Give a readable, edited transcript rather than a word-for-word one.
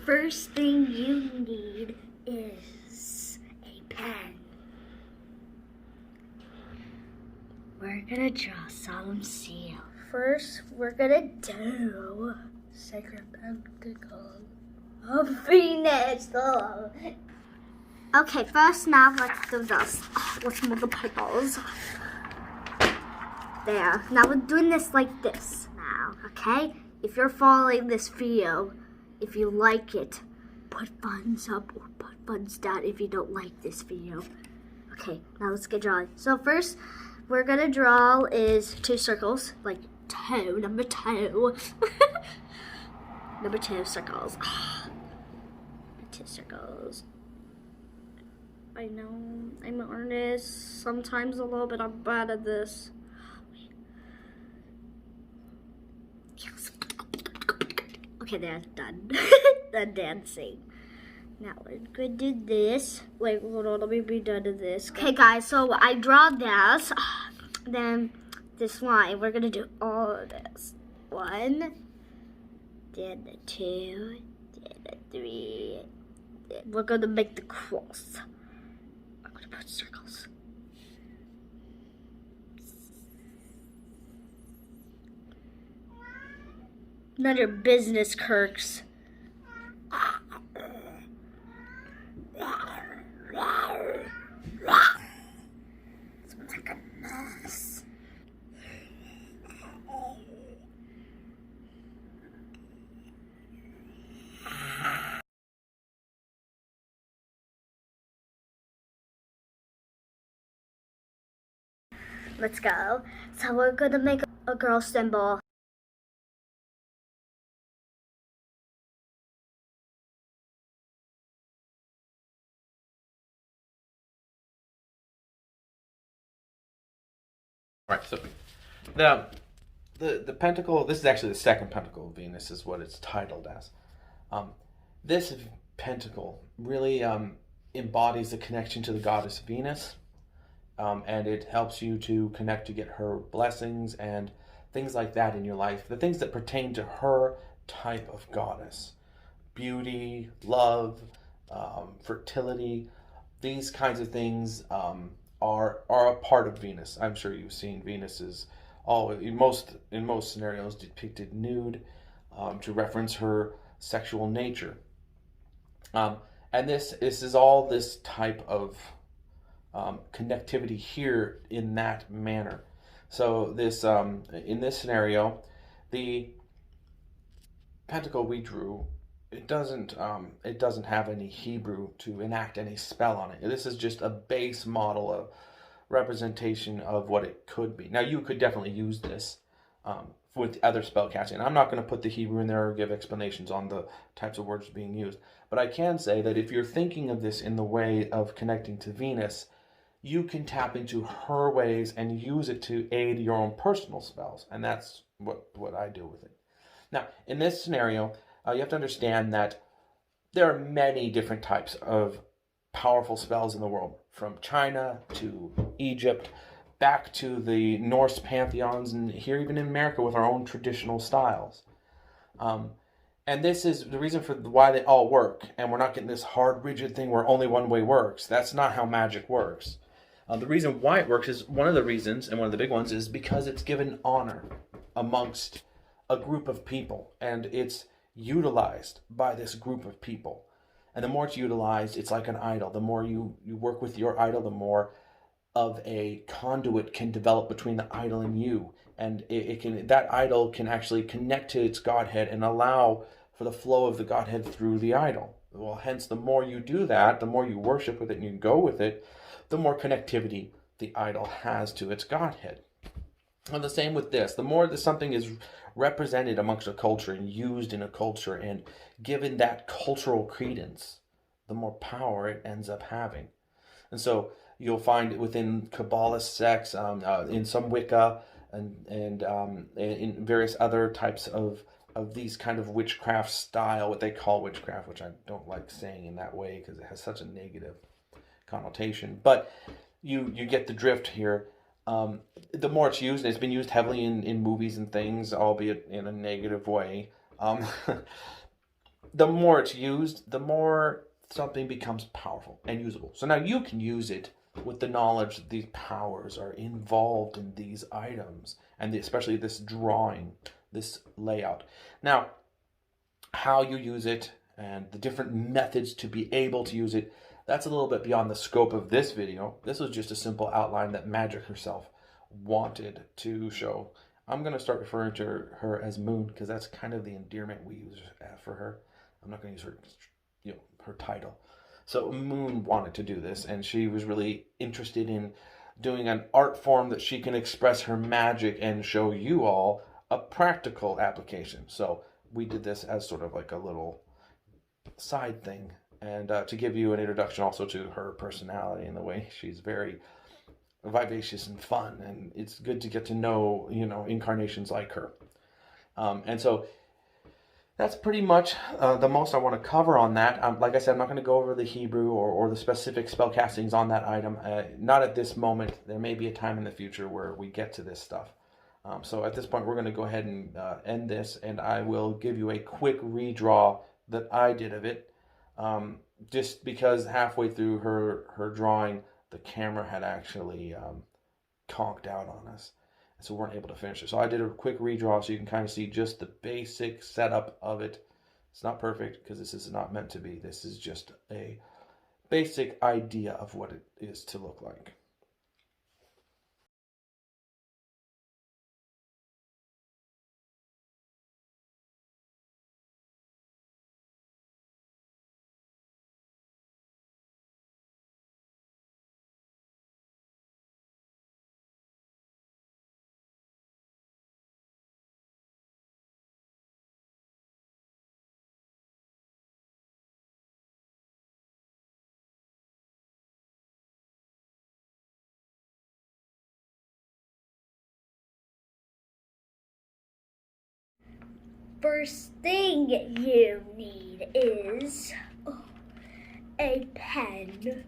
First thing you need is a pen. We're gonna draw a solemn seal. First, we're gonna do sacred pentacle of Venus. Okay, first now let's do this. Let's move the purples. There. Now we're doing this like this now, okay? If you're following this video, if you like it, put thumbs up or put thumbs down if you don't like this video. Okay, now let's get drawing. So first, we're gonna draw is 2 circles, like number 2. Number 2 circles. 2 circles. I know, I'm an artist. Sometimes a little bit, I'm bad at this. Yes. Okay, that's done. Done dancing. Now we're gonna do this. Wait, hold on, let me be done with this. Okay, guys, so I draw this. Then this line, we're gonna do all of this. 1, then the 2, then the 3. Then we're gonna make the cross. I'm gonna put circles. None of your business, Kirks. Smells like a mess. Let's go. So we're gonna make a girl symbol. Right, so the pentacle, this is actually the second pentacle of Venus is what it's titled as. This pentacle really embodies the connection to the goddess Venus, and it helps you to connect to get her blessings and things like that in your life, the things that pertain to her type of goddess. Beauty, love, fertility, these kinds of things are a part of Venus. I'm sure you've seen Venus is in most scenarios depicted nude to reference her sexual nature. And this is all this type of connectivity here in that manner. So this in this scenario, the pentacle we drew, it doesn't have any Hebrew to enact any spell on it. This is just a base model of representation of what it could be. Now you could definitely use this with other spell casting. I'm not going to put the Hebrew in there or give explanations on the types of words being used, but I can say that if you're thinking of this in the way of connecting to Venus, you can tap into her ways and use it to aid your own personal spells, and that's what I do with it. Now in this scenario, you have to understand that there are many different types of powerful spells in the world, from China to Egypt, back to the Norse pantheons, and here even in America with our own traditional styles. And this is the reason for why they all work, and we're not getting this hard, rigid thing where only one way works. That's not how magic works. The reason why it works is, one of the reasons, and one of the big ones, is because it's given honor amongst a group of people, and it's utilized by this group of people. And the more it's utilized, it's like an idol. The more you work with your idol, the more of a conduit can develop between the idol and you. And that idol can actually connect to its Godhead and allow for the flow of the Godhead through the idol. Well, hence, the more you do that, the more you worship with it and you go with it, the more connectivity the idol has to its Godhead. And the same with this. The more that something is represented amongst a culture and used in a culture and given that cultural credence, the more power it ends up having. And so you'll find within Kabbalist sects, in some Wicca, and in various other types of these kind of witchcraft style, what they call witchcraft, which I don't like saying in that way because it has such a negative connotation. But you get the drift here. The more it's used, and it's been used heavily in movies and things, albeit in a negative way. the more it's used, the more something becomes powerful and usable. So now you can use it with the knowledge that these powers are involved in these items, and especially this drawing, this layout. Now, how you use it and the different methods to be able to use it, that's a little bit beyond the scope of this video. This was just a simple outline that Magic herself wanted to show. I'm going to start referring to her as Moon because that's kind of the endearment we use for her. I'm not going to use her, her title. So Moon wanted to do this, and she was really interested in doing an art form that she can express her magic and show you all a practical application. So we did this as sort of like a little side thing, and to give you an introduction also to her personality and the way she's very vivacious and fun, and it's good to get to know incarnations like her. And so that's pretty much the most I want to cover on that. Like I said, I'm not going to go over the Hebrew or the specific spell castings on that item. Not at this moment. There may be a time in the future where we get to this stuff. So at this point, we're going to go ahead and end this, and I will give you a quick redraw that I did of it. Just because halfway through her drawing, the camera had actually conked out on us, so we weren't able to finish it. So I did a quick redraw so you can kind of see just the basic setup of it. It's not perfect because this is not meant to be. This is just a basic idea of what it is to look like. First thing you need is a pen.